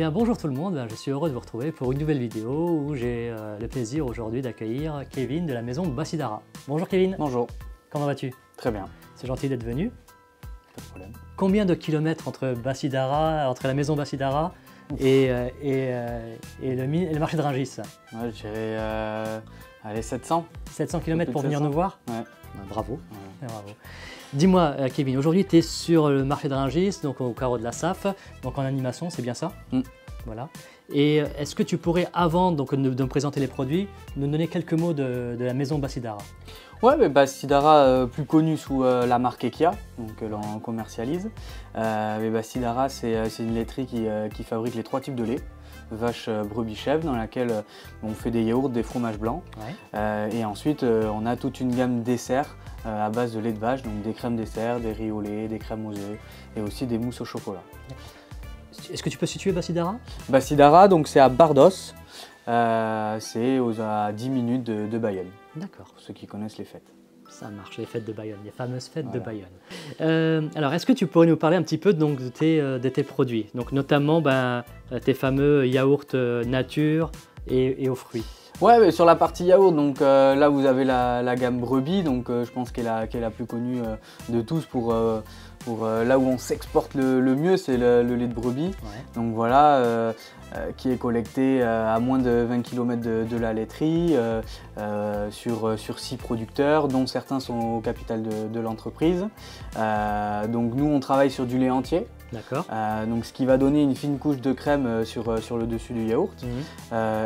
bien bonjour tout le monde, je suis heureux de vous retrouver pour une nouvelle vidéo où j'ai le plaisir aujourd'hui d'accueillir Kevin de la maison Basidara. Bonjour Kevin. Bonjour. Comment vas-tu? Très bien. C'est gentil d'être venu. Pas de problème. Combien de kilomètres entre la maison Basidara et le marché de Rungis? Ouais, je dirais allez, 700. 700 km pour venir 700. nous voir? Ouais. Bravo. Ouais. Bravo. Dis-moi Kevin, aujourd'hui tu es sur le marché de Rungis, donc au carreau de la SAF, donc en animation, c'est bien ça? Voilà. Et est-ce que tu pourrais, avant donc, de me présenter les produits, nous donner quelques mots de la maison Basidara? Ouais, mais Basidara, plus connu sous la marque Ekia, donc l'on commercialise. Mais Basidara, c'est une laiterie qui fabrique les 3 types de lait. Vache, brebis, chèvre, dans laquelle on fait des yaourts, des fromages blancs. Ouais. Et ensuite, on a toute une gamme desserts à base de lait de vache, donc des crèmes desserts, des riz au lait, des crèmes aux œufs et aussi des mousses au chocolat. Est-ce que tu peux situer Basidara? Basidara, donc c'est à Bardos, c'est à 10 minutes de Bayonne. D'accord. Pour ceux qui connaissent les fêtes. Ça marche, les fêtes de Bayonne, les fameuses fêtes de Bayonne. Alors, est-ce que tu pourrais nous parler un petit peu donc, de tes produits, donc notamment tes fameux yaourts nature et aux fruits? Ouais, mais sur la partie yaourt, donc là vous avez la gamme brebis, donc je pense qu'elle est la plus connue de tous pour là où on s'exporte le mieux, c'est le lait de brebis. Ouais. Donc voilà, qui est collecté à moins de 20 km de la laiterie, sur 6 producteurs, dont certains sont au capital de l'entreprise. Donc nous on travaille sur du lait entier. D'accord. Donc ce qui va donner une fine couche de crème sur le dessus du yaourt.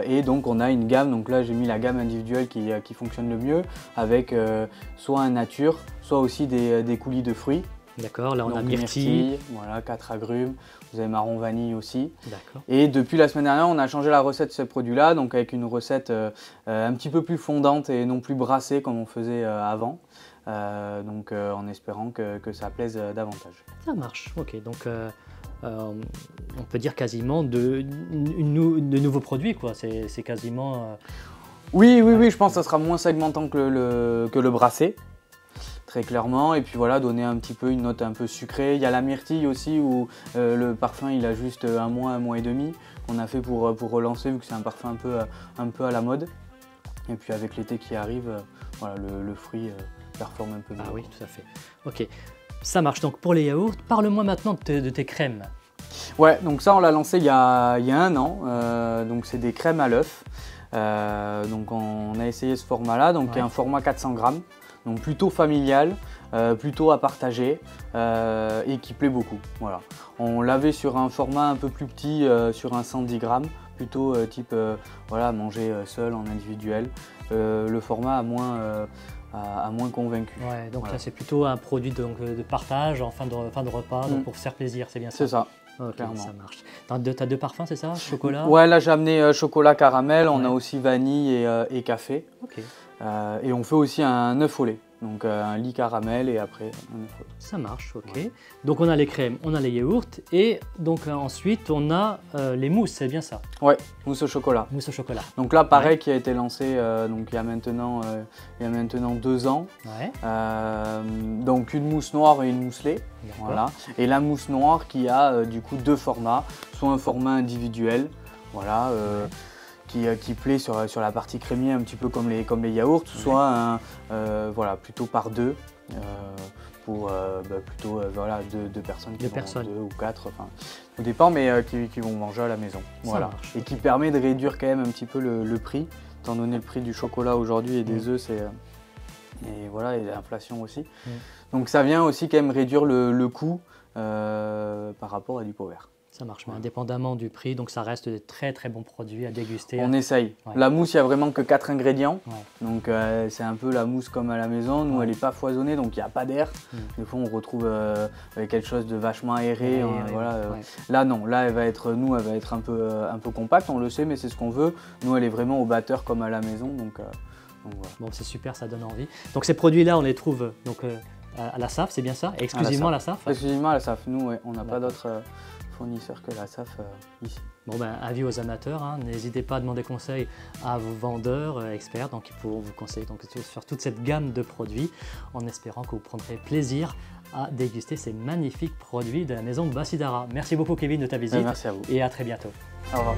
Et donc on a une gamme, donc là j'ai mis la gamme individuelle qui fonctionne le mieux, avec soit un nature, soit aussi des coulis de fruits. D'accord, là on a myrtille, voilà, 4 agrumes, vous avez marron vanille aussi. D'accord. Et depuis la semaine dernière, on a changé la recette de ce produit-là, donc avec une recette un petit peu plus fondante et non plus brassée comme on faisait avant. En espérant que ça plaise davantage. Ça marche, ok. Donc on peut dire quasiment de nouveaux produits, quoi. C'est quasiment... Oui, je pense que ça sera moins segmentant que le brassé. Très clairement, et puis voilà, donner un petit peu une note un peu sucrée. Il y a la myrtille aussi où le parfum il a juste un mois et demi qu'on a fait pour relancer, vu que c'est un parfum un peu à la mode. Et puis avec l'été qui arrive, voilà, le fruit performe un peu mieux. Ah oui, tout à fait. Ok, ça marche donc pour les yaourts. Parle-moi maintenant de tes crèmes. Ouais, donc ça on l'a lancé il y a 1 an, donc c'est des crèmes à l'œuf. Donc on a essayé ce format-là, donc qui est un format 400 grammes. Donc plutôt familial, plutôt à partager et qui plaît beaucoup. Voilà. On l'avait sur un format un peu plus petit, sur un 110 grammes, plutôt type voilà, manger seul en individuel. Le format a moins convaincu. Ouais, donc voilà. Là c'est plutôt un produit de partage en fin de repas, donc pour se faire plaisir, c'est bien ça? C'est ça. Okay, clairement. Ça marche. Tu as 2 parfums, c'est ça? Chocolat? Ouais, là j'ai amené chocolat caramel, on a aussi vanille et café. Okay. Et on fait aussi un œuf au lait, donc un lit caramel et après un œuf au lait. Ça marche, ok. Ouais. Donc on a les crèmes, on a les yaourts et donc ensuite on a les mousses, c'est bien ça? Ouais, mousse au chocolat. Mousse au chocolat. Donc là pareil, qui a été lancé donc il y a maintenant 2 ans. Ouais. Donc une mousse noire et une mousse lait. Voilà. Et la mousse noire qui a du coup 2 formats, soit un format individuel, voilà. Qui plaît sur la partie crémier un petit peu comme les yaourts, soit voilà, plutôt par 2 pour plutôt voilà, 2 personnes, 2 ou 4, enfin, au départ, mais qui vont manger à la maison. Voilà. Et qui permet de réduire quand même un petit peu le prix, étant donné le prix du chocolat aujourd'hui et des œufs, et voilà, et l'inflation aussi. Donc ça vient aussi quand même réduire le coût par rapport à du pot vert. Ça marche, mais indépendamment du prix, donc ça reste de très très bons produits à déguster. On essaye. Ouais. La mousse, il n'y a vraiment que 4 ingrédients, donc c'est un peu la mousse comme à la maison. Nous, elle n'est pas foisonnée, donc il n'y a pas d'air. Des fois, on retrouve quelque chose de vachement aéré. Voilà. Là, non, là, elle va être un peu compacte, on le sait, mais c'est ce qu'on veut. Nous, elle est vraiment au batteur comme à la maison, donc voilà. Bon, c'est super, ça donne envie. Donc ces produits-là, on les trouve donc, à la SAF, c'est bien ça? Exclusivement à la SAF? Exclusivement à la SAF. Nous, on n'a pas d'autres fournisseurs que la SAF ici. Bon ben, avis aux amateurs, hein, n'hésitez pas à demander conseil à vos vendeurs experts donc, pour vous conseiller donc, sur toute cette gamme de produits, en espérant que vous prendrez plaisir à déguster ces magnifiques produits de la maison Basidara. Merci beaucoup Kevin de ta visite. Merci à vous. Et à très bientôt. Au revoir.